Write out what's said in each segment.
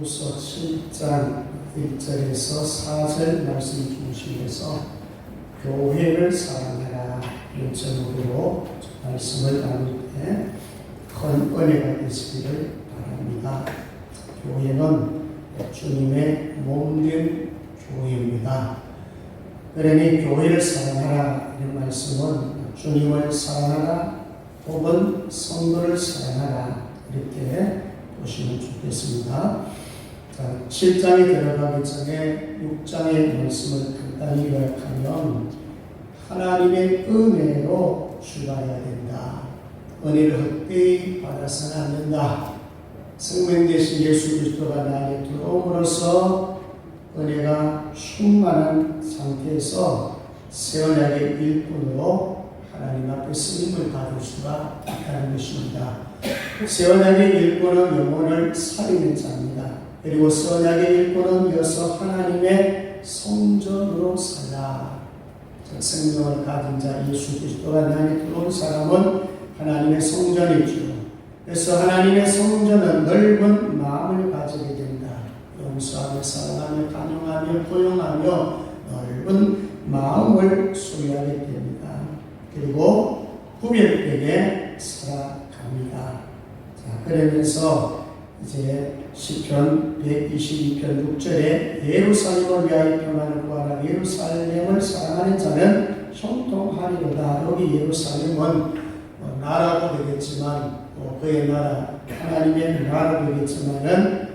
고린도후서 7장 1절에서 4절 말씀 중심에서 교회를 사랑하라 이런 제목으로 말씀을 나눌 때 큰 은혜가 되시기를 바랍니다. 교회는 주님의 몸된 교회입니다. 그러니 교회를 사랑하라 이런 말씀은 주님을 사랑하라 혹은 성도를 사랑하라 이렇게 보시면 좋겠습니다. 자, 7장에 들어가기 전에 6장의 말씀을 간단히 요약하면 하나님의 은혜로 출발해야 된다. 은혜를 헛되이 받아서는 안 된다. 생명 되신 예수 그리스도가 나 안에 들어옴으로써 은혜가 충만한 상태에서 새 언약의 일꾼으로 하나님 앞에 쓰임을 받을 수가 있다는 것입니다. 새 언약의 일꾼은 영혼을 살리는 자입니다. 그리고 새 언약의 일꾼은 이어서 하나님의 성전으로 살라. 생명을 가진 자 예수 그리스도가 내 안에 들어온 사람은 하나님의 성전이죠. 그래서 하나님의 성전은 넓은 마음을 가지게 된다. 용서하며 사랑하며 간용하며 포용하며 넓은 마음을 소유하게 됩니다. 그리고 구별되게 살아갑니다. 자, 그러면서 이제 시편 122편 6절에 예루살렘을 위하여 평안을 구하라. 예루살렘을 사랑하는 자는 형통하리로다. 여기 예루살렘은 나라도 되겠지만 또 그의 나라 하나님의 나라도 되겠지만은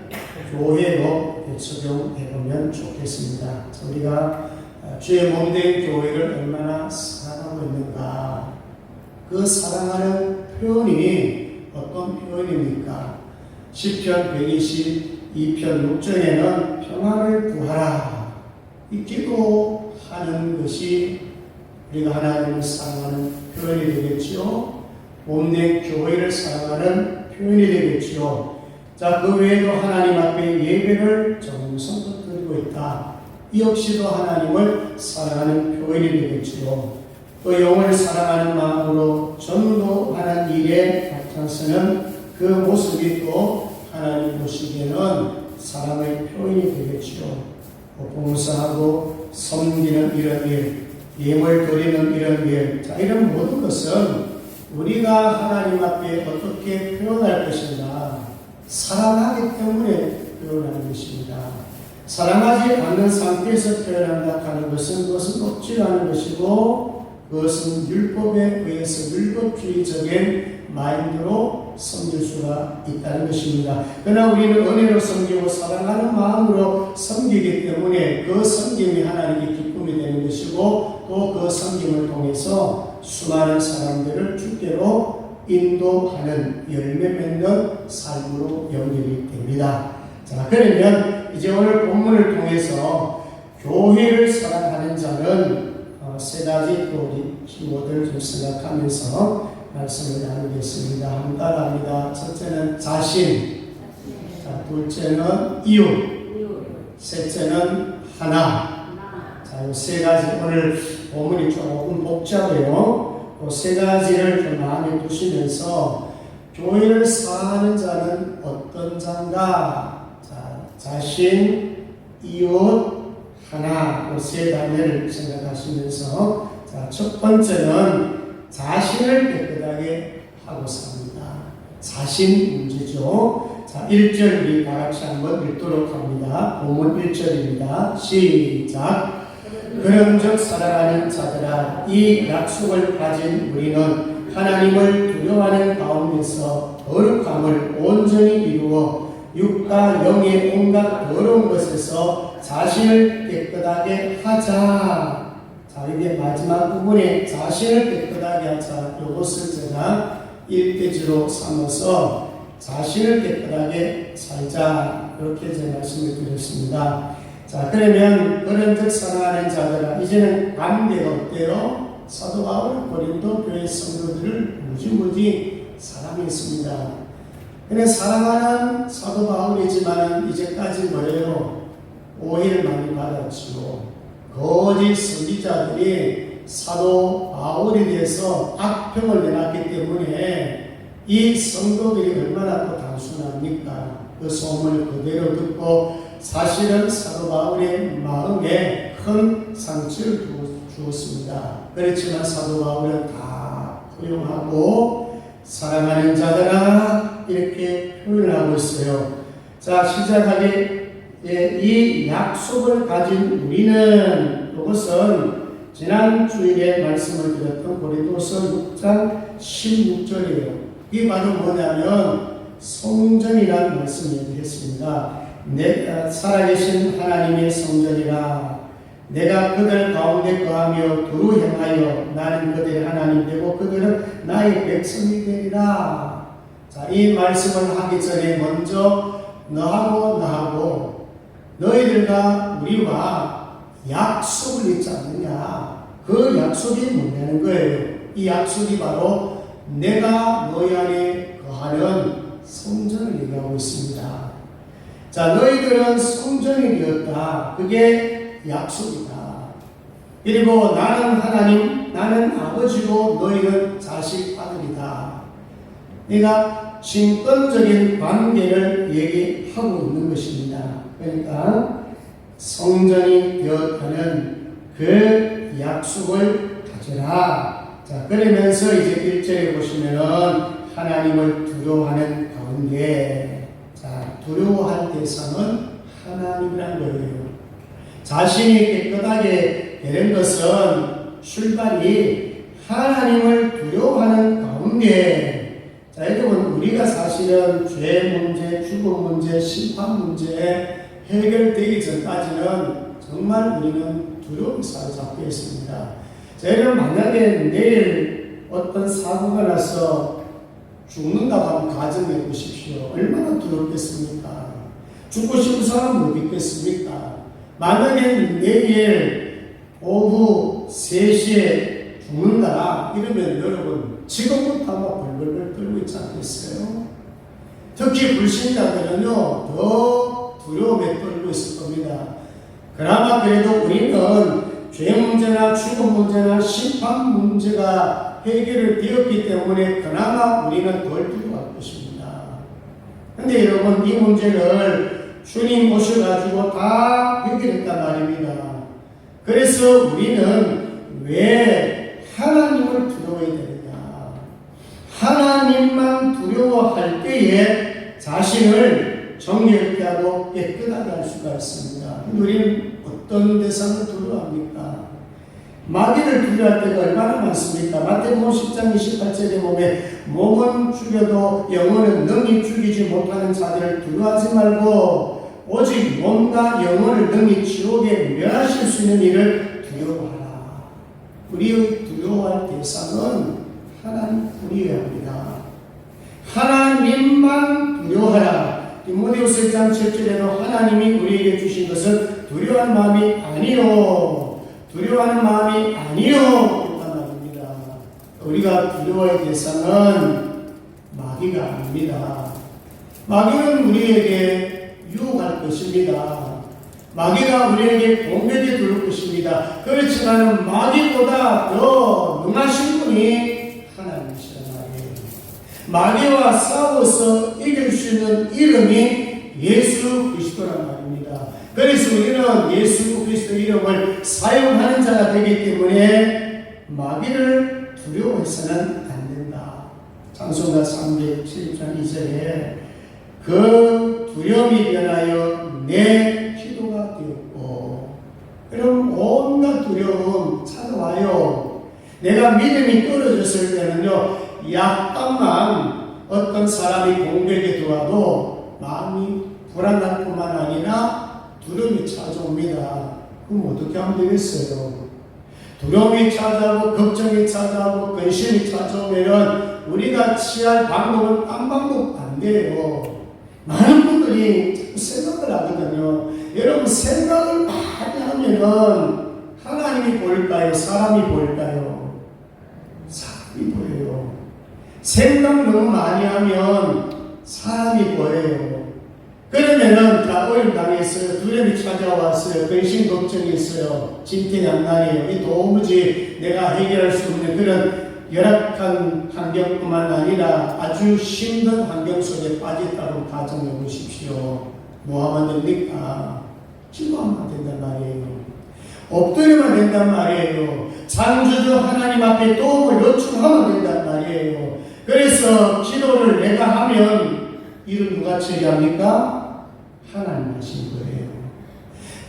교회로 적용해보면 좋겠습니다. 우리가 주의 몸된 교회를 얼마나 사랑하고 있는가. 그 사랑하는 표현이 어떤 표현입니까? 시편 122편 6절에는 평안을 구하라. 이 기도하는 것이 우리가 하나님을 사랑하는 표현이 되겠죠. 몸된 교회를 사랑하는 표현이 되겠죠. 자, 그 외에도 하나님 앞에 예배를 정성껏 드리고 있다. 이 역시도 하나님을 사랑하는 표현이 되겠지요. 또 영을 사랑하는 마음으로 전도하는 일에 앞장서는 그 모습이 또 하나님 보시기에는 사랑의 표현이 되겠지요. 봉사하고 섬기는 이런 일, 예물 드리는 이런 일, 자, 이런 모든 것은 우리가 하나님 앞에 어떻게 표현할 것인가? 사랑하기 때문에 표현하는 것입니다. 사랑하지 않는 상태에서 표현한다 하는 것은 그것은 억지라는 것이고 그것은 율법에 의해서 율법주의적인 마인드로 섬길 수가 있다는 것입니다. 그러나 우리는 은혜로 섬기고 사랑하는 마음으로 섬기기 때문에 그 섬김이 하나님의 기쁨이 되는 것이고 또 그 섬김을 통해서 수많은 사람들을 주께로 인도하는 열매 맺는 삶으로 연결이 됩니다. 자, 그러면 이제 오늘 본문을 통해서 교회를 사랑하는 자는 세 가지 또 우리 키워드를 좀 생각하면서 말씀을 나누겠습니다. 한번 따라합니다. 첫째는 자신, 자, 둘째는 이웃, 셋째는 하나. 자, 이 세 가지 오늘 본문이 조금 복잡해요. 그 세 가지를 좀 마음에 두시면서 교회를 사랑하는 자는 어떤 자인가? 자, 자신, 이웃, 하나, 그 세 단계를 생각하시면서 자, 첫 번째는 자신을 깨끗하게 하고 삽니다. 자신 문제죠. 자, 1절 우리 다 같이 한번 읽도록 합니다. 본문 1절입니다. 시작. 그런즉 사랑하는 자들아, 이 약속을 가진 우리는 하나님을 두려워하는 가운데서 거룩함을 온전히 이루어 육과 영의 온갖 더러운 것에서 자신을 깨끗하게 하자. 자, 이게 마지막 부분에 자신을 깨끗하게 하자. 이것을 제가 1대지로 삼아서 자신을 깨끗하게 살자. 이렇게 제 말씀을 드렸습니다. 자, 그러면 그런즉 사랑하는 자들아, 이제는 관계가 어때요? 사도 바울은 고린도 교회 성도들을 무지무지 사랑했습니다. 근데 사랑하는 사도 바울이지만 이제까지 뭐예요? 오해를 많이 받았지요. 거짓 선지자들이 사도 바울에 대해서 악평을 내놨기 때문에 이 성도들이 얼마나 또 단순합니까? 그 소문을 그대로 듣고 사실은 사도 바울의 마음에 큰 상처를 주었습니다. 그렇지만 사도 바울은 다 포용하고 사랑하는 자들아 이렇게 표현을 하고 있어요. 자, 시작하기 이 약속을 가진 우리는, 이것은 지난 주일에 말씀을 드렸던 고린도서 6장 16절이에요. 이게 바로 뭐냐면 성전이라는 말씀을 얘기했습니다. 살아계신 하나님의 성전이라, 내가 그들 가운데 거하며 두루 행하여 나는 그들의 하나님 되고 그들은 나의 백성이 되리라. 자, 이 말씀을 하기 전에 먼저 너하고 너희들과 우리와 약속을 잊지 않느냐, 그 약속이 뭐냐는 거예요. 이 약속이 바로 내가 너희 안에 거하는 성전을 얘기하고 있습니다. 자, 너희들은 성전이 되었다. 그게 약속이다. 그리고 나는 하나님, 나는 아버지고 너희는 자식 아들이다. 그러니까 신권적인 관계를 얘기하고 있는 것입니다. 그러니까 성전이 되었다는 그 약속을 가져라. 자, 그러면서 이제 1절에 보시면은 하나님을 두려워하는 가운데, 자, 두려워할 대상은 하나님이라는 거예요. 자신이 깨끗하게 되는 것은 출발이 하나님을 두려워하는 가운데, 자, 여러분, 우리가 사실은 죄 문제, 죽음 문제, 심판 문제 해결되기 전까지는 정말 우리는 두려움이 사로잡혀 있습니다. 자, 여러분, 만약에 내일 어떤 사고가 나서 죽는다고 한번 가정해 보십시오. 얼마나 두렵겠습니까? 죽고 싶은 사람은 못 있겠습니까? 만약에 내일 오후 3시에 죽는다 이러면 여러분 지금부터 아마 벌벌벌 떨고 있지 않겠어요? 특히 불신자들은요 더 두려움에 떨고 있을 겁니다. 그나마 그래도 우리는 죄 문제나 죽음 문제나 심판 문제가 해결을 되었기 때문에 그나마 우리는 덜 두려워할 것입니다. 그런데 여러분, 이 문제를 주님 오셔가지고 다 해결했단 말입니다. 그래서 우리는 왜 하나님을 두려워해야 되느냐? 하나님만 두려워할 때에 자신을 정결케 하고 깨끗하게 할 수가 있습니다. 우리는 어떤 대상을 두려워합니까? 마귀를 두려워할 때가 얼마나 많습니까? 마태복음 10장 28절에 보면 몸은 죽여도 영혼은 능히 죽이지 못하는 자들을 두려워하지 말고 오직 몸과 영혼을 능히 지옥에 멸하실 수 있는 이를 두려워하라. 우리의 두려워할 대상은 하나님뿐이어야 합니다. 하나님만 두려워하라. 디모데후서 1장 7절에도 하나님이 우리에게 주신 것은 두려워하는 마음이 아니요, 두려워하는 마음이 아니요 이렇단 말입니다. 우리가 두려워할 대상은 마귀가 아닙니다. 마귀는 우리에게 유혹할 것입니다. 마귀가 우리에게 공격해 들을 것입니다. 그렇지만 마귀보다 더 능하신 분이 하나님이시란 말이에요. 마귀와 싸워서 이길 수 있는 이름이 예수 그리스도란 말입니다. 그래서 우리는 예수 그리스도 이름을 사용하는 자가 되기 때문에 마귀를 두려워해서는 안 된다. 찬송가 317장 2절에 그 두려움이 변하여 내 기도가 되었고, 그럼 온갖 두려움 찾아와요. 내가 믿음이 떨어졌을 때는요, 약간만 어떤 사람이 공격에 들어와도 마음이 불안할 뿐만 아니라 두려움이 찾아옵니다. 그럼 어떻게 하면 되겠어요? 두려움이 찾아오고 걱정이 찾아오고 근심이 찾아오면 우리가 취할 방법은 딴 방법 안 돼요. 많은 분들이 생각을 하거든요. 여러분, 생각을 많이 하면은 하나님이 보일까요? 사람이 보일까요? 사람이 보여요. 생각 너무 많이 하면 사람이 보여요. 그러면은 다 어려움 당했어요. 두려움이 찾아왔어요. 근심 걱정이 있어요. 진퇴양난이에요. 이 도무지 내가 해결할 수 없는 그런 열악한 환경뿐만 아니라 아주 힘든 환경 속에 빠졌다고 가정해 보십시오. 뭐 하면 됩니까? 기도하면 된단 말이에요. 엎드리면 된단 말이에요. 창조주 하나님 앞에 도움을 요청하면 된단 말이에요. 그래서 기도를 내가 하면 이를 누가 처리합니까? 하나님 하신 거예요.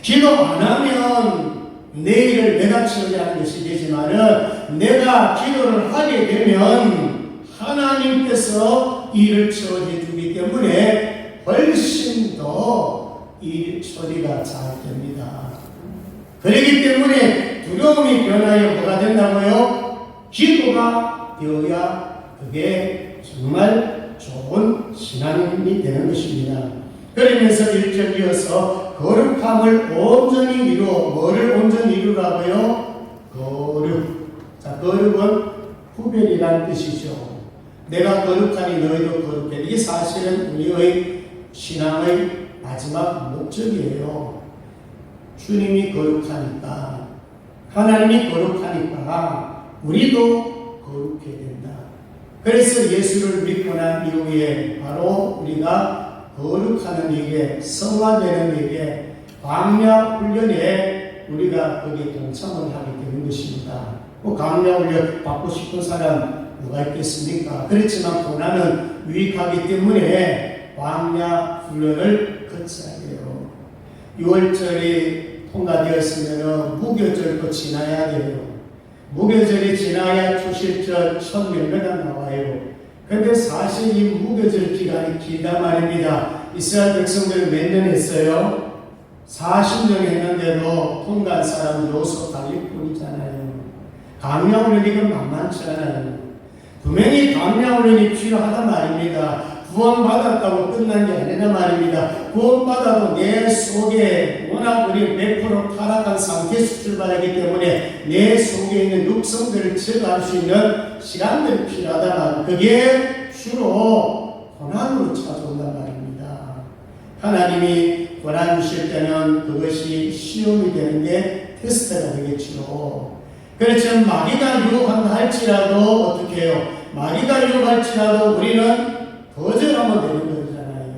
기도 안 하면 내 일을 내가 처리하는 것이 되지만은 내가 기도를 하게 되면 하나님께서 일을 처리해 주기 때문에 훨씬 더 일 처리가 잘 됩니다. 그렇기 때문에 두려움이 변하여 뭐가 된다고요? 기도가 되어야 그게 정말 좋은 신앙인이 되는 것입니다. 그러면서 1절 이어서 거룩함을 온전히 이루어, 뭐를 온전히 이루라고요? 거룩. 자, 거룩은 구별이라는 뜻이죠. 내가 거룩하니 너희도 거룩해. 이게 사실은 우리의 신앙의 마지막 목적이에요. 주님이 거룩하니까, 하나님이 거룩하니까 우리도 거룩해야 된다. 그래서 예수를 믿고 난 이후에 바로 우리가 거룩하는 일에, 성화되는 일에, 광야 훈련에 우리가 거기에 동참을 하게 되는 것입니다. 광야 훈련 받고 싶은 사람 누가 있겠습니까? 그렇지만 고난은 유익하기 때문에 광야 훈련을 거쳐야 돼요. 6월절이 통과되었으면 무교절도 지나야 돼요. 무교절이 지나야 초실절 첫 열매가 나와요. 그런데 사실 이 무교절 기간이 길단 말입니다. 이스라엘 백성들 몇 년 했어요? 40년 했는데도 통과한 사람은 요소 달릴 뿐이잖아요. 강야훈련이 만만치 않아요. 분명히 강야훈련이 필요하단 말입니다. 구원받았다고 끝난 게 아니란 말입니다. 구원받아도 내 속에 워낙 우리 100% 타락한 상태에서 출발하기 때문에 내 속에 있는 육성들을 제거할 수 있는 시간들이 필요하다만 그게 주로 고난으로 찾아온단 말입니다. 하나님이 고난 주실 때는 그것이 시험이 되는 게 테스트가 되겠죠. 그렇지만 마귀가 유혹한다 할지라도 어떻게 해요? 마귀가 유혹할지라도 우리는 거절하면 되는 거잖아요.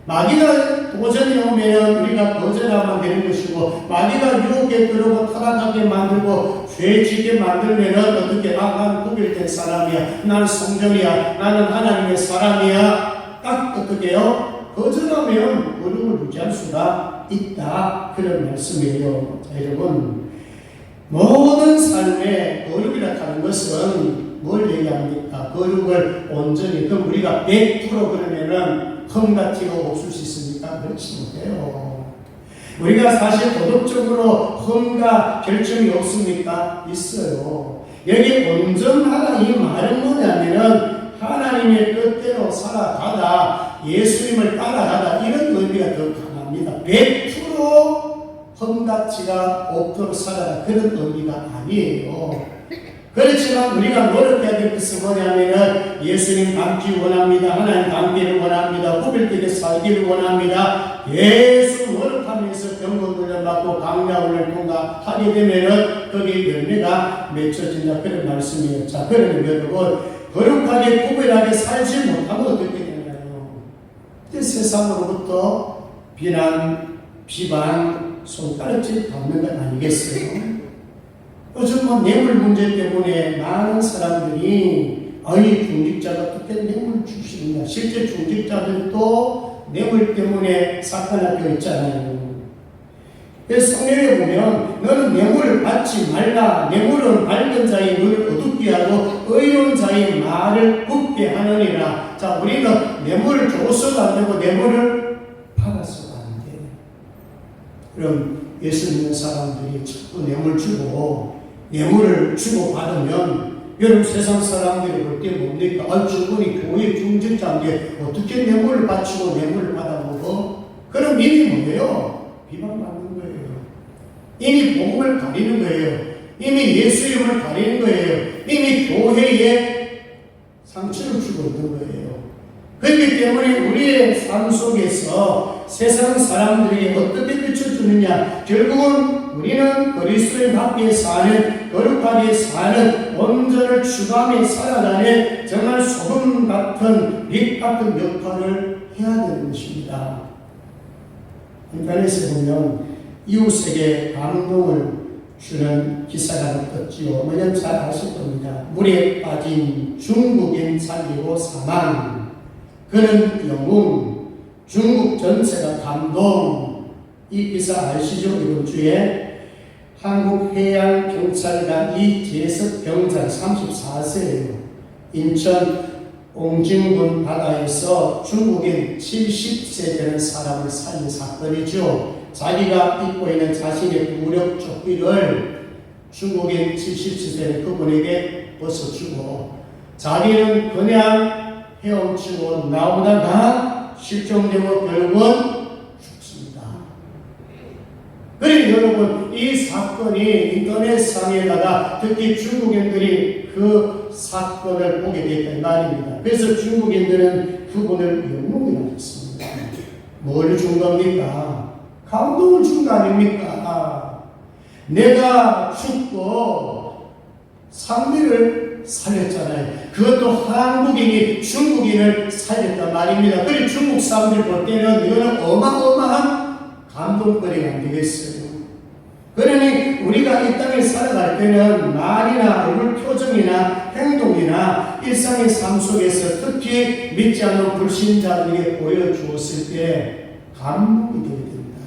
마귀가 도전이 오면 우리가 거절하면 되는 것이고, 마귀가 유혹에 들어오고 타락하게 만들고 죄 짓게 만들면 어떻게 나는 구별된 사람이야, 나는 성전이야, 나는 하나님의 사람이야, 딱 어떻게 해요? 거절하면 거룩을 유지할 수가 있다. 그런 말씀이에요. 자, 여러분, 모든 삶에 거룩이라 하는 것은 뭘 얘기합니까? 거룩을 온전히, 그럼 우리가 100% 그러면은 흠같이가 없을 수 있습니까? 그렇지 못해요. 우리가 사실 도덕적으로 흠과 결점이 없습니까? 있어요. 여기 온전하다 이 말은 뭐냐면은 하나님의 뜻대로 살아가다, 예수님을 따라가다, 이런 의미가 더 강합니다. 100% 흠가치가 없도록 살아라, 그런 의미가 아니에요. 그렇지만 우리가 노력해야 될 것은 뭐냐면은 예수님 닮기 원합니다. 하나님 닮기를 원합니다. 구별되게 살기를 원합니다. 계속 노력하면서 경고훈련 받고 강야훈련 통과하게 되면은 거기에 열매가 맺혀진다. 그런 말씀이에요. 자, 그러면 여러분, 거룩하게 구별하게 살지 못하면 어떻게 되나요? 세상으로부터 비난, 비방, 손가락질 받는 건 아니겠어요? 요즘 뇌물 문제 때문에 많은 사람들이 중직자가 어떻게 뇌물 주시느냐. 실제 중직자들도 뇌물 때문에 사건이 되어 있잖아요. 그래서 성경에 보면 너는 뇌물을 받지 말라. 뇌물은 밝은 자의 눈을 어둡게 하고 의로운 자의 말을 굽게 하느니라. 자, 우리는 뇌물을 줘서도 안 되고 뇌물을 받아서도 안 돼요. 그럼 예수 믿는 사람들이 자꾸 뇌물 주고 뇌물을 주고 받으면 여러분 세상 사람들이 볼 때 뭡니까? 저분이 교회 중직자인데 어떻게 뇌물을 바치고 뇌물을 받아보고? 그럼 이미 뭐예요? 비방받는 거예요. 이미 복음을 가리는 거예요. 이미 예수 이름을 가리는 거예요. 이미 교회에 상처를 주고 있는 거예요. 그렇기 때문에 우리의 삶 속에서 세상 사람들에게 어떻게 비춰주느냐? 결국은 우리는 그리스도의 밖에 사는, 거룩하게 사는, 온전을 추구하며 살아가는 정말 소금 같은, 빛 같은 역할을 해야 되는 것입니다. 인터넷에 보면 이웃에게 감동을 주는 기사가 떴지요. 뭐냐면 잘 아실 겁니다. 물에 빠진 중국인 살리고 사망. 그는 영웅. 중국 전체가 감동. 이 기사 아시죠? 이번 주에 한국해양경찰관 이재석 병장 34세예요. 인천 옹진군 바다에서 중국인 70세 되는 사람을 살린 사건이죠. 자기가 입고 있는 자신의 무력 조끼를 중국인 70세 되는 그분에게 벗어주고 자기는 그냥 헤엄치고 나오다가 실종되고 결국은 죽습니다. 그러니 여러분 이 사건이 인터넷상에다가 특히 중국인들이 그 사건을 보게 됐단 말입니다. 그래서 중국인들은 그분을 영웅이라고 했습니다. 뭘 준 겁니까? 감동을 준 거 아닙니까? 내가 죽고 상대를 살렸잖아요. 그것도 한국인이 중국인을 살렸단 말입니다. 그리고 중국 사람들 볼 때는 이거는 어마어마한 감동거리가 안 되겠어요. 그러니 우리가 이 땅에 살아갈 때는 말이나 얼굴 표정이나 행동이나 일상의 삶 속에서 특히 믿지 않는 불신자들에게 보여주었을 때 감동이 되어야 된다.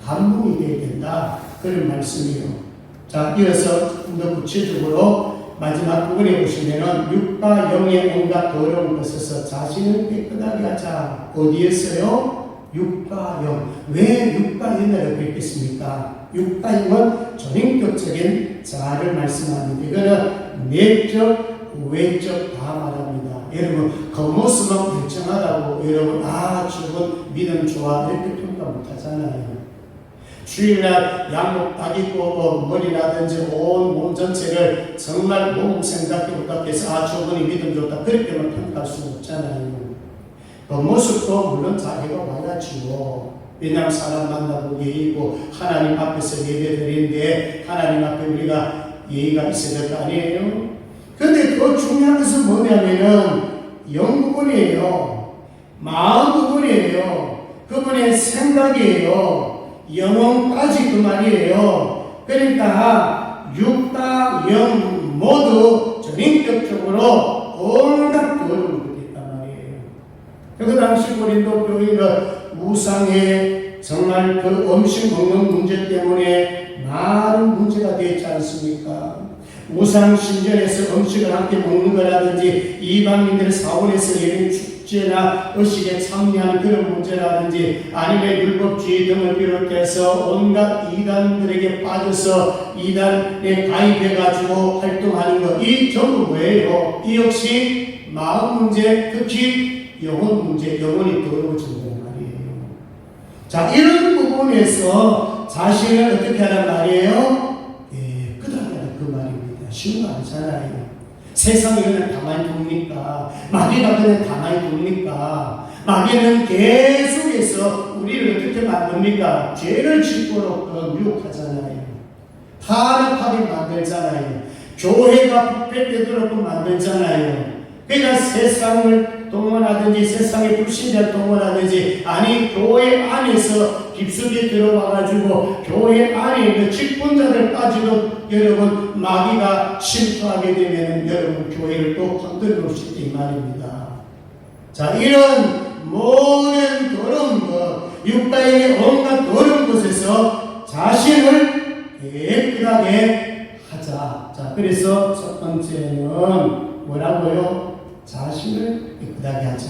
감동이 되어야 된다. 그런 말씀이에요. 자, 이어서 좀 더 구체적으로 마지막 부분에 보시면은 육과 영의 온갖 더러운 것에서 자신을 깨끗하게 하자. 어디에서요? 육과 영. 왜 육과 영이라고 그랬겠습니까? 육과 영은 전인격적인 자아를 말씀합니다. 이거는 내적, 외적 다 말합니다. 여러분 겉모습만 멀쩡하다고 여러분 저건 믿음 좋아 이렇게 평가 못하잖아요. 주일날 양복 딱 입고 머리라든지 온 몸 전체를 정말 몸 생각해 해서 저분이 믿음 좋다 그렇게만 평가할 수 없잖아요. 겉모습도 물론 자기가 와야지요. 왜냐하면 사람 만나고 예의고 하나님 앞에서 예배 드리는데 하나님 앞에 우리가 예의가 있어야 될 거 아니에요? 그런데 더 중요한 것은 뭐냐면은 영 부분이에요. 마음 부분이에요. 그분의 생각이에요. 영혼까지 그 말이에요. 그러니까 육과 영 모두 전인격적으로 온갖 더러움이 있단 말이에요. 그 당시 고린도 교회가 우상의 정말 그 음식 먹는 문제 때문에 많은 문제가 되지 않습니까? 우상 신전에서 음식을 함께 먹는 거라든지 이방인들 사원에서 예린 축제나 의식에 참여하는 그런 문제라든지 아니면 율법주의 등을 비롯해서 온갖 이단들에게 빠져서 이단에 가입해가지고 활동하는 것, 이 전부 뭐예요? 이 역시 마음 문제, 특히 영혼 문제, 영혼이 더러워진다는 말이에요. 자, 이런 부분에서 자신을 어떻게 하란 말이에요? 그 말입니다. 쉬운 거 아니잖아요. 세상이 그냥 가만히 둡니까? 마귀가 그냥 가만히 둡니까? 마귀는 계속해서 우리를 어떻게 만듭니까? 죄를 짓도록 유혹하잖아요. 타락하게 만들잖아요. 교회가 부패되도록 만들잖아요. 그러니까 세상을 동원하든지 세상의 불신자를 동원하든지 아니 교회 안에서 깊숙이 들어와가지고 교회 안에 있는 직분자들까지도 여러분 마귀가 침투하게 되면 여러분 교회를 또 흔들어 놓을 수 있다 이 말입니다. 자, 이런 모든 더러운 것, 육가의 온갖 더러운 것에서 자신을 깨끗하게 하자. 자, 그래서 첫 번째는 뭐라고요? 자신을 깨끗하게 하자.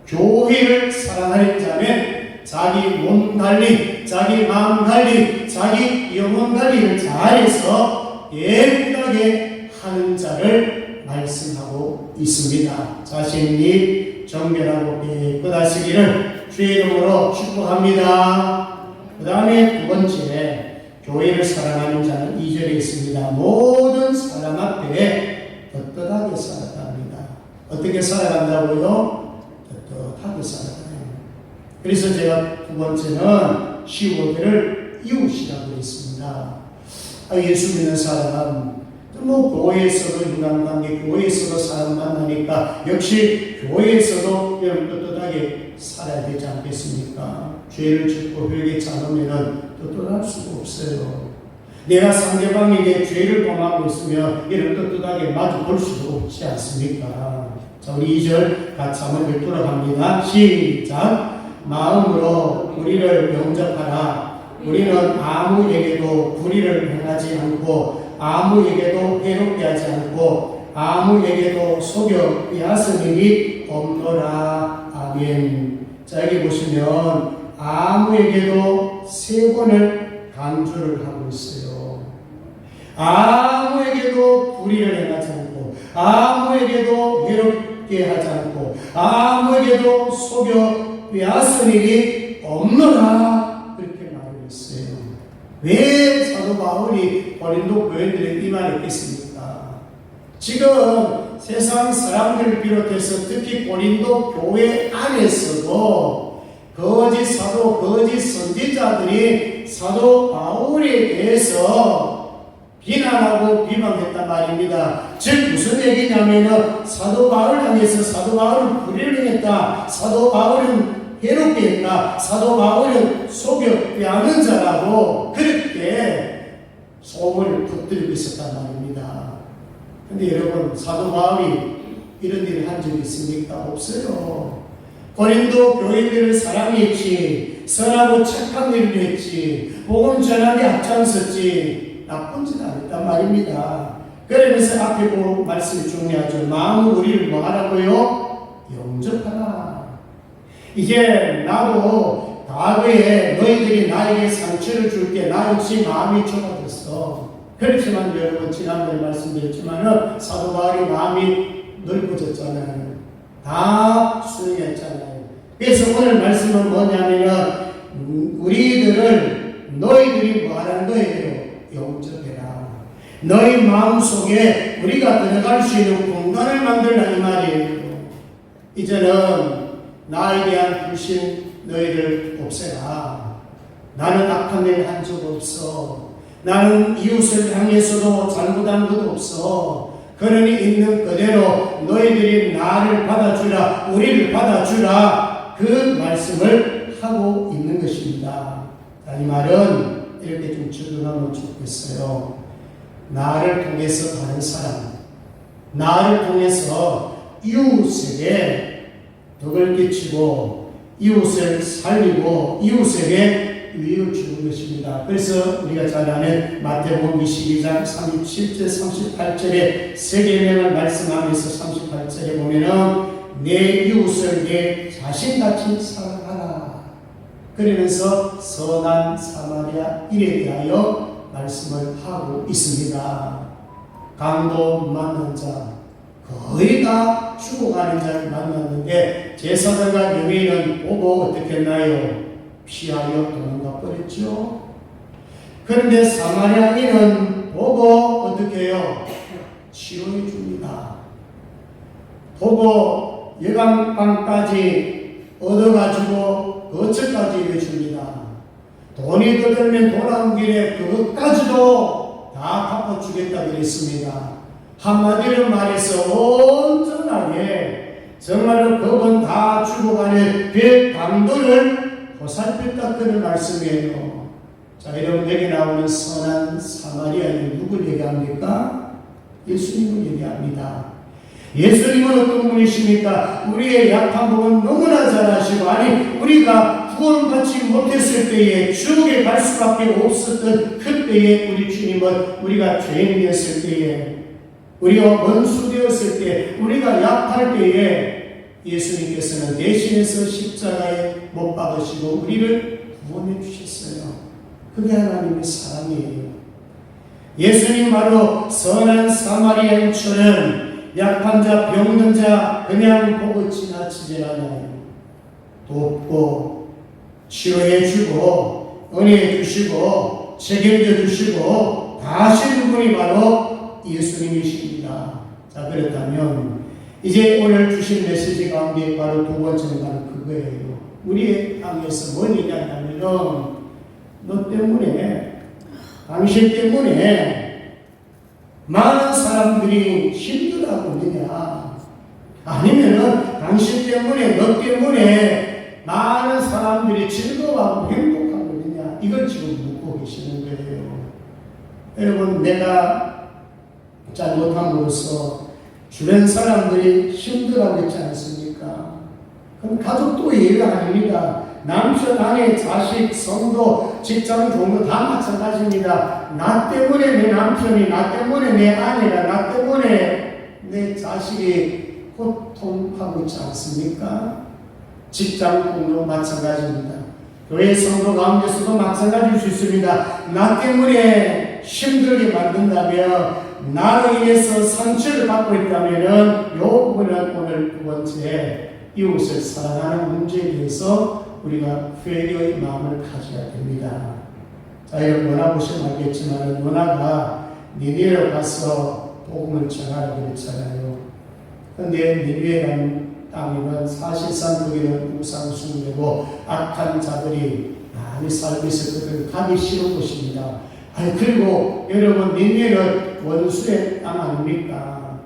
교회를 사랑하는 자는 자기 몸 관리, 자기 마음 관리, 자기 영혼 관리를 잘해서 깨끗하게 하는 자를 말씀하고 있습니다. 자신이 정결하고 깨끗하시기를 주의 이름으로 축복합니다. 그 다음에 두 번째, 교회를 사랑하는 자는 2절에 있습니다. 모든 사람 앞에 떳떳하게 살아갑니다. 어떻게 살아간다고요? 떳떳하게 살아가요. 그래서 제가 두 번째는 15개를 이웃이라고 했습니다. 예수 믿는 사람, 교회에서도 인간관계, 교회에서도 사람 만나니까 역시 교회에서도 여러분 떳떳하게 살아야 되지 않겠습니까? 죄를 짓고 회개치 않으면 떳떳할 수가 없어요. 내가 상대방에게 죄를 범하고 있으면 이를 떳떳하게 마주 볼 수도 없지 않습니까? 자, 우리 2절 같이 한번 돌아갑니다. 시작. 마음으로 우리를 영접하라. 우리는 아무에게도 불의를 행하지 않고 아무에게도 해롭게 하지 않고 아무에게도 속여 빼앗은 일이 없노라. 아멘. 자, 여기 보시면 아무에게도 세 번을 강조를 하고 있어요. 아무에게도 불의를 행하지 않고 아무에게도 해롭게 하지 않고 아무에게도 속여 빼앗은 일이 없노라. 그렇게 말을 했어요. 왜 사도 바울이 고린도 교인들에게 이 말을 했겠습니까? 지금 세상 사람들을 비롯해서 특히 고린도 교회 안에서도 거짓 사도, 거짓 선지자들이 사도 바울에 대해서 비난하고 비방했단 말입니다. 즉 무슨 얘기냐면은 사도 바울 향해서 사도 바울은 불의를 했다, 사도 바울은 해롭게 했다, 사도 바울은 속여 빼앗는 자라고 그렇게 소문을 퍼뜨리고 있었단 말입니다. 근데 여러분, 사도 바울이 이런 일을 한 적이 있습니까? 없어요. 고린도 교인들을 사랑했지, 선하고 착한 일을 했지, 복음 전하게 앞장섰지, 나쁜 짓 안 했단 말입니다. 그러면서 앞에 그 말씀이 중요하죠. 마음은 우리를 뭐 하라고요? 영접하라. 이제 나도 과거에 너희들이 나에게 상처를 줄 때 나 역시 마음이 좁아졌어. 그렇지만 여러분, 지난번에 말씀드렸지만 사도 바울이 마음이 넓어졌잖아요. 다 수용했잖아요. 그래서 오늘 말씀은 뭐냐면 우리들을 너희들이 뭐 하라는 거예요? 영접해라. 너희 마음속에 우리가 들어갈 수 있는 공간을 만들라 이 말이에요. 이제는 나에 대한 불신 너희들 없애라. 나는 악한 일 한 적 없어. 나는 이웃을 향해서도 잘못한 것 없어. 그러니 있는 그대로 너희들이 나를 받아주라, 우리를 받아주라, 그 말씀을 하고 있는 것입니다. 자, 이 말은 이렇게 좀 적용하면 좋겠어요. 나를 통해서 다른 사람, 나를 통해서 이웃에게 덕을 끼치고 이웃을 살리고 이웃에게 유익을 주는 것입니다. 그래서 우리가 잘 아는 마태복음 22장 37절 38절에 세 계명을 말씀하면서 38절에 보면은 내 이웃을 내 자신같이 사랑하라. 그러면서 선한 사마리아 일에 대하여 말씀을 하고 있습니다. 강도 만난 자, 거의 다 죽어가는 자를 만났는데 제사장과 레위인은 보고 어떻게 했나요? 피하여 도망가 버렸죠. 그런데 사마리아인은 보고 어떻게 해요? 치료해 줍니다. 보고 예감빵까지 얻어가지고 거처까지 해줍니다. 돈이 더 들면 돌아온 길에 그것까지도 다 갚아주겠다 그랬습니다. 한마디로 말해서 온전하게 정말로 그분 다 죽어가는 그 강도를 보살폈다 그런 말씀이에요. 자, 여러분, 여기 나오는 선한 사마리아인은 누굴 얘기합니까? 예수님을 얘기합니다. 예수님은 어떤 분이십니까? 우리의 약한 부분 너무나 잘 아시고, 아니 우리가 구원받지 못했을 때에 지옥에 갈 수밖에 없었던 그때에 우리 주님은 우리가 죄인이었을 때에, 우리가 원수 되었을 때, 우리가 약할 때에 예수님께서는 대신해서 십자가에 못 박으시고 우리를 구원해 주셨어요. 그게 하나님의 사랑이에요. 예수님 바로 선한 사마리아인처럼 약한 자, 병든 자 그냥 보고 지나치지 않아요. 돕고 치료해 주고 은혜해 주시고 책임져 주시고 다 하시는 분이 바로 예수님이십니다. 자, 그렇다면 이제 오늘 주신 메시지 가운데 바로 두 번째는 바로 그거예요. 우리의 땅에서 뭘 얘기한다면 너 때문에, 당신 때문에 많은 사람들이 힘들어하고 있느냐, 아니면은 당신 때문에, 너 때문에 많은 사람들이 즐거워하고 행복하고 있느냐, 이걸 지금 묻고 계시는 거예요. 여러분, 내가 잘못함으로써 주변 사람들이 힘들어하고 있지 않습니까? 그럼 가족도 예외가 아닙니다. 남편, 아내, 자식, 성도, 직장, 동료 다 마찬가지입니다. 나 때문에 내 남편이, 나 때문에 내 아내가, 나 때문에 내 자식이 고통하고 있지 않습니까? 직장, 동료 마찬가지입니다. 교회 성도 가운데서도 마찬가지일 수 있습니다. 나 때문에 힘들게 만든다면, 나로 인해서 상처를 받고 있다면, 이 부분은 오늘 두 번째, 이웃을 사랑하는 문제에 대해서 우리가 회개의 마음을 가져야 됩니다. 자, 여러분 요나보시면 알겠지만 요나가 니느웨로 가서 복음을 전하라고 그랬잖아요. 그런데 니느웨라는 땅에는 사실상 거기는 우상 숭배고 악한 자들이 많이 살고 있었거든. 가기 싫은 곳입니다. 그리고 여러분 니느웨는 원수의 땅 아닙니까?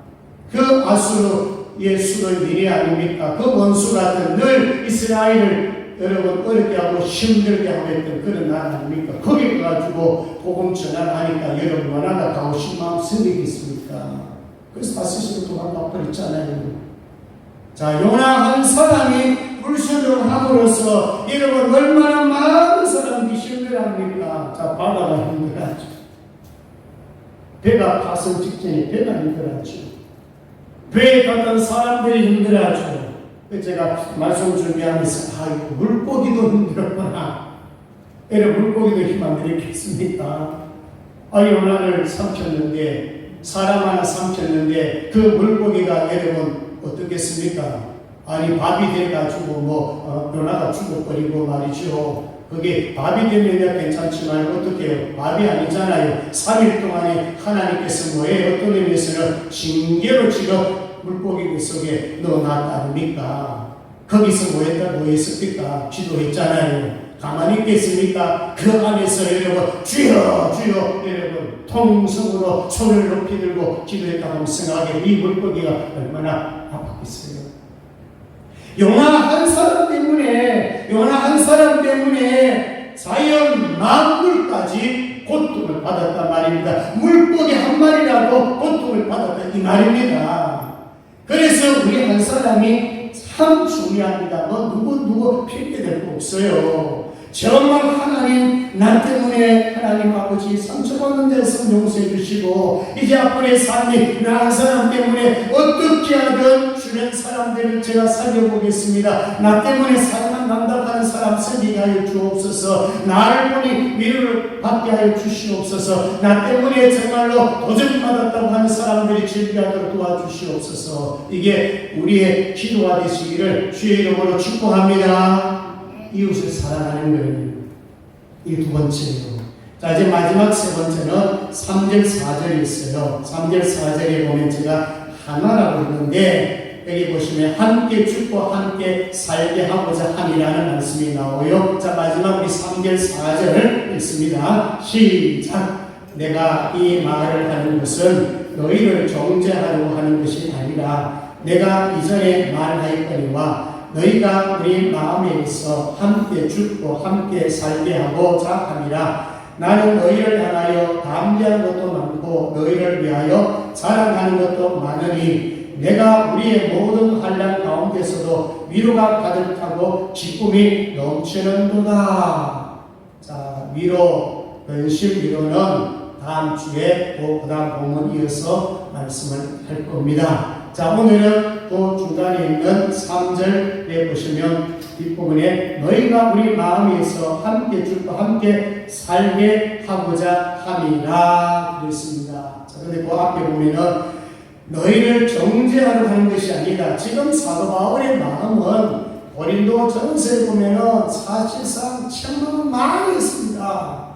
그 아수르의 수도 니느웨 아닙니까? 그 원수 같은 늘 이스라엘을 여러분 어렵게 하고 힘들게 하고 했던 그런 나라 아닙니까? 거기 가가지고 복음 전환하니까 여러분 원하다 가고 싶은 마음 생기겠습니까? 그래서 다스시고 도망가 버렸잖아요. 자, 요나 한 사람이 불순종을 함으로써 여러분 얼마나 많은 사람들이 힘들어합니까? 자, 바다가 힘들어하죠. 배가 가슴 직전에 배가 힘들어하죠. 배에 탔던 사람들이 힘들어하죠. 제가 말씀 준비하면서 아이고 물고기도 힘들었구나. 여러분 물고기도 힘 안 들였겠습니까? 요나를 삼켰는데, 사람 하나 삼켰는데 그 물고기가 여러분 어떻겠습니까? 아니 밥이 돼가지고 요나가 죽어버리고 말이죠. 그게 밥이 되면 괜찮지만 어떻게 해요? 밥이 아니잖아요. 3일 동안에 하나님께서 뭐예요? 어떤 의미에서는 징계로 지금 물고기 속에 넣어놨다 아닙니까? 거기서 뭐 했습니까? 기도했잖아요. 가만히 있겠습니까? 그 안에서 여러분 주여 주여 여러분 통성으로 손을 높이 들고 기도했다고 하면 생각하게 이 물고기가 얼마나 아팠겠어요. 요나 한 사람 때문에 자연 만물까지 고통을 받았단 말입니다. 물고기 한 마리라도 고통을 받았다 이 말입니다. 그래서 우리 한 사람이 참 중요합니다. 누구 핑계댈 거 없어요. 정말 하나님 나 때문에 하나님 아버지 상처받는 데서 용서해 주시고 이제 앞으로의 삶이 나 한 사람 때문에 어떻게 하든 주변 사람들을 제가 살려보겠습니다. 나 때문에 사랑만 난다고 하는 사람 생기게 하여 주옵소서. 나를 보니 위로를 받게 하여 주시옵소서. 나 때문에 정말로 도전받았다고 하는 사람들이 즐기하도록 도와주시옵소서. 이게 우리의 기도가 되시기를 주의 이름으로 축복합니다. 이웃을 사랑하는 거예요. 이 두 번째예요. 자, 이제 마지막 세 번째는 3절 4절이 있어요. 3절 4절에 보면 제가 하나라고 했는데 여기 보시면 함께 죽고 함께 살게 하고자 함이라는 말씀이 나오요. 자, 마지막 우리 3절 4절을 읽습니다. 시작. 내가 이 말을 하는 것은 너희를 정죄하려고 하는 것이 아니라 내가 이전에 말하였거니와 너희가 우리 마음에 있어 함께 죽고 함께 살게 하고자 함이라. 나는 너희를 향하여 담대한 것도 많고 너희를 위하여 자랑하는 것도 많으니 내가 우리의 모든 환난 가운데서도 위로가 가득하고 기쁨이 넘치는도다. 자, 위로, 근심 위로는 다음 주에 그 다음 본문 이어서 말씀을 할 겁니다. 자, 오늘은 그 중간에 있는 3절에 보시면 뒷부분에 너희가 우리 마음에서 함께 죽고 함께 살게 하고자 함이라 그랬습니다. 자, 근데 그 앞에 보면은 너희를 정죄하려 하는 것이 아니다. 지금 사도 바울의 마음은 고린도 전서에 보면은 사실상 천만 많이 있습니다.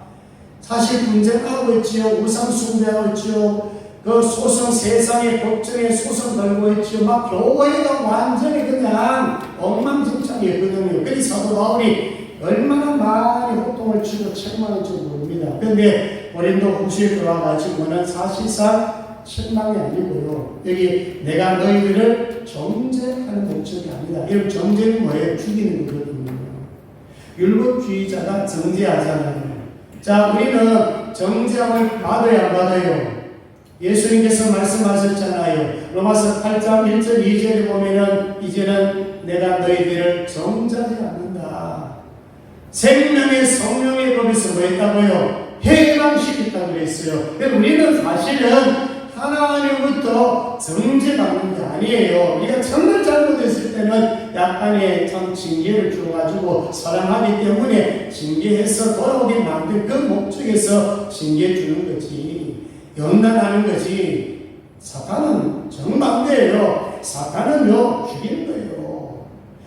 사실 분쟁하고 있지요. 우상 숭배하고 있지요. 그 소송, 세상의 걱정에 소송 걸고 있죠. 막 교회가 완전히 그냥 엉망진창이었거든요. 그래서 사도 바울이 얼마나 많이 호통을 치고 책망할지 모릅니다. 그런데 고린도 후서에 들어와가지고는 사실상 책망이 아니고요. 여기 내가 너희들을 정죄하는 목적이 아니다. 이런 정죄는 뭐예요? 죽이는 거거든요. 율법주의자가 정죄하잖아요. 자, 우리는 정죄함을 받아야 안 받아요. 예수님께서 말씀하셨잖아요. 로마서 8장 1절 2절에 보면은 이제는 내가 너희들을 정죄하지 않는다. 생명의 성령의 법에서 뭐 했다고요? 해방시켰다고 그랬어요. 그래서 우리는 사실은 하나님부터 정죄받는 게 아니에요. 우리가 정말 잘못했을 때는 약간의 참 징계를 줘가지고 사랑하기 때문에 징계해서 돌아오게 만든 그 목적에서 징계 주는 거지. 연단하는 거지. 사탄은 정반대예요. 사탄은요, 죽이는 거예요.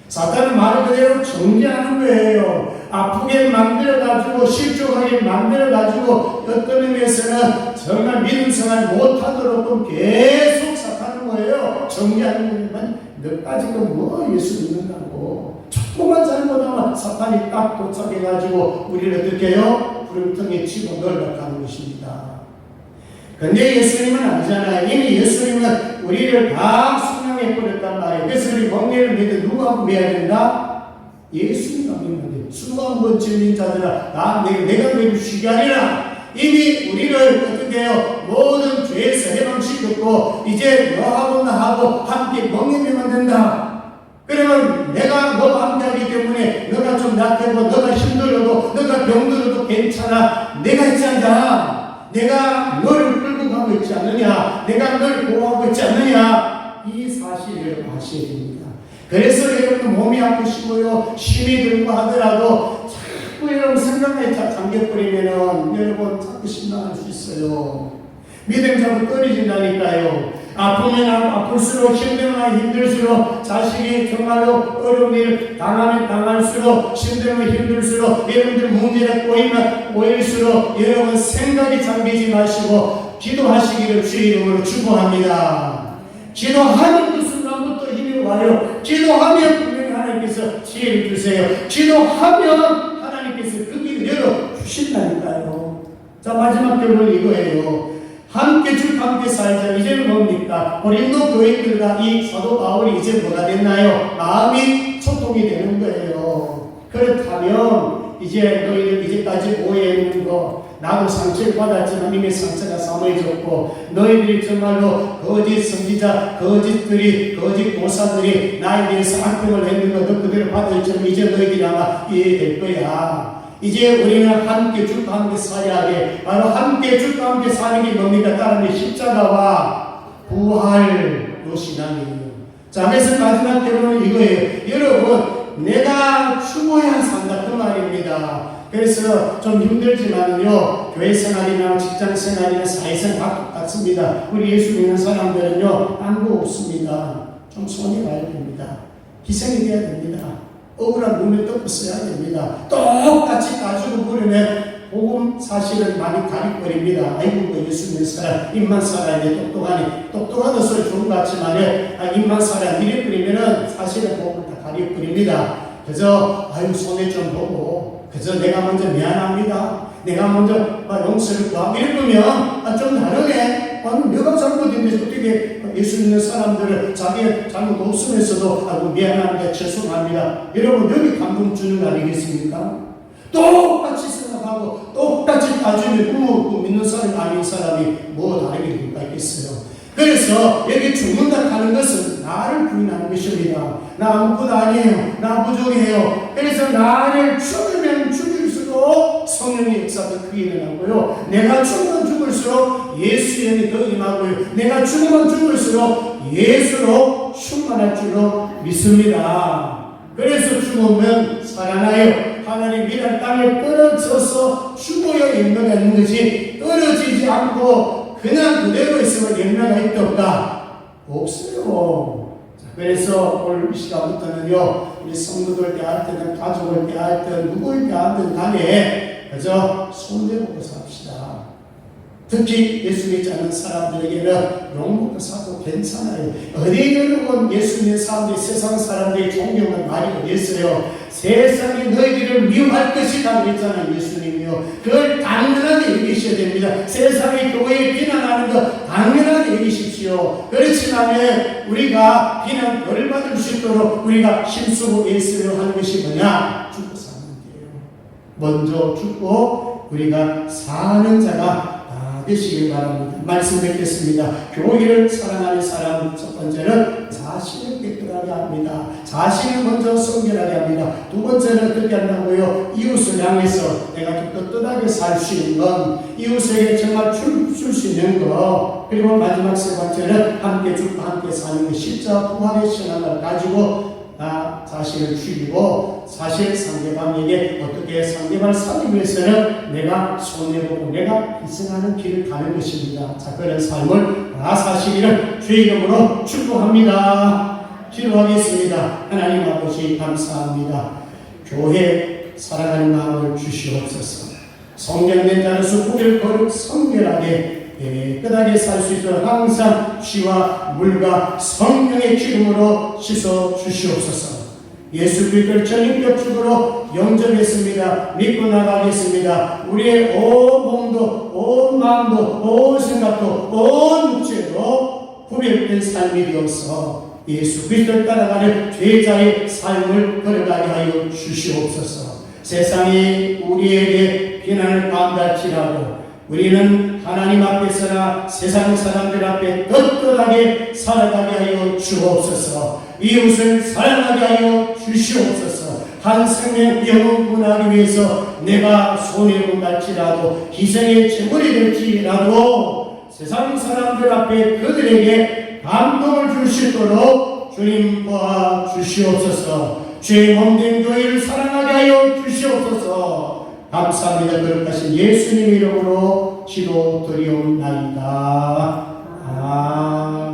사탄은 말 그대로 정죄하는 거예요. 아프게 만들어가지고 실족하게 만들어가지고 어떤 의미에서는 정말 믿음 생활 못하도록 계속 사탄은 거예요. 정죄하는 거지만 너까지도 뭐 예수 믿는다고 조금만 잘못하면 사탄이 딱 도착해가지고 우리를 어떻게 해요? 구름통에 치고 놀라가는 것입니다. 근데 예수님은 아니잖아요. 이미 예수님은 우리를 다 순양해 버렸단 말이에요. 그래서 우리 멍게를 믿어 누가 구해야 된다? 예수님이 믿는 데 수만 번 질린 자들아 내가 너희를 쉬게 하리라. 이미 우리를 어떻게 해요? 모든 죄에서 해방시켰고 이제 너하고 나하고 함께 멍게매면 된다. 그러면 내가 너와 함께 하기 때문에 너가 좀 약해도 너가 힘들어도 너가 병들어도 괜찮아. 내가 있지 않냐? 내가 너를 끌고 가고 있지 않느냐? 내가 너를 보호하고 있지 않느냐? 이 사실을 아셔야 됩니다. 그래서 여러분 몸이 아프시고요, 힘이 들고 하더라도 자꾸 여러분 생각에 잠겨버리면은 여러분 자꾸 심란할 수 있어요. 믿음 자꾸 떨어진다니까요. 아프면 아플수록 힘들면 힘들수록 자식이 정말로 어려운 일을 당하면 당할수록 힘들면 힘들수록 여러분들 문제가 꼬일수록 여러분 생각이 잠기지 마시고 기도하시기를 주의 이름으로 축복합니다. 기도하는 그 순간부터 힘이 와요. 기도하면 분명히 하나님께서 지혜를 주세요. 기도하면 하나님께서 그 길을 열어주신다니까요. 자, 마지막 결론 이거예요. 함께 죽고 함께 살자. 이제는 뭡니까? 고린도 교인들과 이 사도 바울이 이제 뭐가 됐나요? 마음이 소통이 되는 거예요. 그렇다면 이제 너희들 이제까지 오해했는 거, 나도 상처를 받았지만 이미 상처가 사모해졌고 너희들이 정말로 거짓 선지자, 거짓 교사들이 나에 대해서 악평을 했는 거 너 그대로 받아있지만 이제 너희들이 아마 이해될 거야. 이제 우리는 함께 죽고 함께 살아야 돼. 바로 함께 죽고 함께 사는 게 뭡니까? 다른 게 십자가와 부활, 요 신앙이에요. 자, 그래서 마지막 결론은 이거예요. 여러분, 내가 죽어야 산다. 그 말입니다. 그래서 좀 힘들지만요, 교회 생활이나 직장 생활이나 사회생활 같습니다. 우리 예수 믿는 사람들은요, 딴 거 없습니다. 좀 손이 가야 됩니다. 희생이 돼야 됩니다. 억울한 눈을 덮고 써야 됩니다. 똑같이 가지고 부르면 복음 사실은 많이 가리버립니다. 아이고, 그 예수 믿는 사람, 입만 살아야 돼. 똑똑하다 소리 좋은 것 같지만, 입만 살아야 이래 버리면은 사실은 복음을 다 가리버립니다. 그저, 손에 좀 보고, 그저 내가 먼저 미안합니다. 내가 먼저 용서를 구하고, 이러면 좀 다르네. 내가 잘못했는데 어떻게 예수 믿는 사람들을 자기 잘못 없으면서도 미안합니다, 죄송합니다. 여러분, 여기 감동 주는 거 아니겠습니까? 똑같이 생각하고 똑같이 따지면 믿는 사람이 아닌 사람이 뭐 다르게 될까 있겠어요. 그래서 여기 죽는다 하는 것은 나를 부인하는 것입니다. 나 아무것도 아니에요. 나 부족해요. 그래서 나를 죽이면 죽일수록 성령의 역사가 크게 일어나고요. 내가 죽으면 죽을수록 예수의 영이 더 임하고요. 내가 죽으면 죽을수록 예수로 충만할 줄로 믿습니다. 그래서 죽으면 살아나요. 하나님 이란 땅에 떨어져서 죽어야 열매가 있는 것이 떨어지지 않고 그냥 그대로 있으면 열매가 있던가? 없어요. 그래서 오늘 이 시간부터는요, 우리 성도들 대할 때는 가족을 대할 때 누구를 대하든 간에 그저 손대보고 삽시다. 특히 예수 믿지 않는 사람들에게는 용복도 사도 괜찮아요. 어디에는 예수 믿는 사람들이 세상 사람들이 존경하는 말이 어디 있어요? 세상이 너희들을 미워할 것이다 그랬잖아요, 예수님이요. 그걸 당연하게 여기셔야 됩니다. 세상이 교회에 비난하는 것 당연하게 여기십시오. 그렇지만 우리가 비난 벌 받을 수 있도록 우리가 힘쓰고 애쓰려 하는 것이 뭐냐? 죽고 사는 게요. 먼저 죽고 우리가 사는 자가 되시길 바랍니다. 말씀 뵙겠습니다. 교회를 사랑하는 사람 첫 번째는 자신을 깨끗하게 합니다. 자신을 먼저 성결하게 합니다. 두 번째는 어떻게 한다고요? 이웃을 향해서 내가 좀 떳떳하게 살 수 있는 건, 이웃에게 정말 줄 수 있는 거, 그리고 마지막 세 번째는 함께 죽고 함께 사는 것, 십자 부활의 신앙을 가지고 나 자신을 죽이고 사실 상대방에게 어떻게 상대방을 살리기 위해서는 내가 손해보고 내가 희생하는 길을 가는 것입니다. 자, 그런 삶을 다 사시기를 주의 이름으로 축복합니다. 기도하겠습니다. 하나님 아버지 감사합니다. 교회 사랑하는 마음을 주시옵소서. 성령된 자로서 우리를 거룩 성결하게 깨끗하게 살 수 있도록 항상 쥐와 물과 성령의 기름으로 씻어 주시옵소서. 예수 그리스도를 전인격 죽으로 영접했습니다. 믿고 나가겠습니다. 우리의 온 몸도 온 마음도 온 생각도 온 육체도 구별된 삶이 되어서 예수 그리스도를 따라가는 제자의 삶을 걸어가게 하여 주시옵소서. 세상이 우리에게 비난을 받을지라도 우리는 하나님 앞에서나 세상 사람들 앞에 떳떳하게 살아가게 하여 주옵소서. 이웃을 사랑하게 하여 주시옵소서. 한 생명 영혼 구원하기 위해서 내가 손해본 갈지라도 희생의 제물이 될지라도 세상 사람들 앞에 그들에게 감동을 줄 수 있도록 주님 도와 주시옵소서. 주의 몸된 교회를 사랑하게 하여 주시옵소서. 감사합니다. 거룩하신 예수님 이름으로 기도드리옵나이다. 아멘.